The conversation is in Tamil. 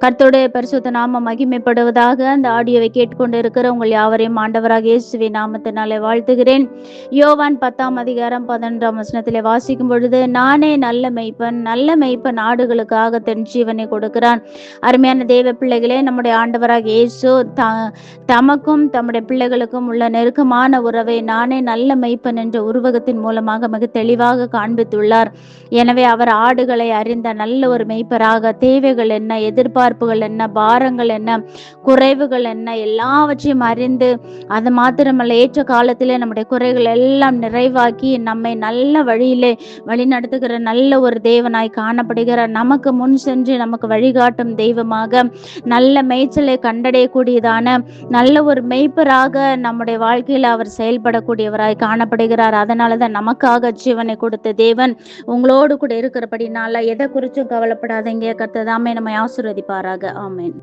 கர்த்தருடைய பரிசுத்த நாமம் மகிமைப்படுவதாக. அந்த ஆடியோவை கேட்டுக்கொண்டு இருக்கிற உங்கள் யாவரையும் ஆண்டவராக இயேசுவின் நாமத்தினாலே வாழ்த்துகிறேன். யோவான் 10:11 வாசிக்கும் பொழுது, நானே நல்ல மெய்ப்பன், நல்ல மெய்ப்பன் ஆடுகளுக்காக தன் ஜீவனை கொடுக்கிறான். அருமையான தேவ பிள்ளைகளே, நம்முடைய ஆண்டவராக இயேசு தமக்கும் தம்முடைய பிள்ளைகளுக்கும் உள்ள நெருக்கமான உறவை நானே நல்ல மெய்ப்பன் என்ற உருவகத்தின் மூலமாக மிக தெளிவாக காண்பித்துள்ளார். எனவே அவர் ஆடுகளை அறிந்த நல்ல ஒரு மெய்ப்பராக, தேவைகள் என்ன, எதிர்பார்ப்புகள் என்ன, பாரங்கள் என்ன, குறைவுகள் என்ன, எல்லாவற்றையும் அறிந்து, அது மாத்திரமல்ல ஏற்ற காலத்திலே நம்முடைய குறைகள் எல்லாம் நிறைவாக்கி நம்மை நல்ல வழியிலே வழிநடத்துகிற நல்ல ஒரு தேவனாய் காணப்படுகிறார். நமக்கு முன் சென்று நமக்கு வழிகாட்டும் தெய்வமாக, நல்ல மேய்ச்சலை கண்டடையக்கூடியதான நல்ல ஒரு மெய்ப்பராக நம்முடைய வாழ்க்கையில் அவர் செயல்படக்கூடியவராய் காணப்படுகிறார். அதனாலதான் நமக்காக ஜீவனை கொடுத்த தேவன் உங்களோடு கூட இருக்கிறபடினால எதை குறிச்சும் கவலைப்படாதீங்க. கர்த்தர் தாமே நம்மை ஆசீர்வதிப்பாராக. ஆமென்.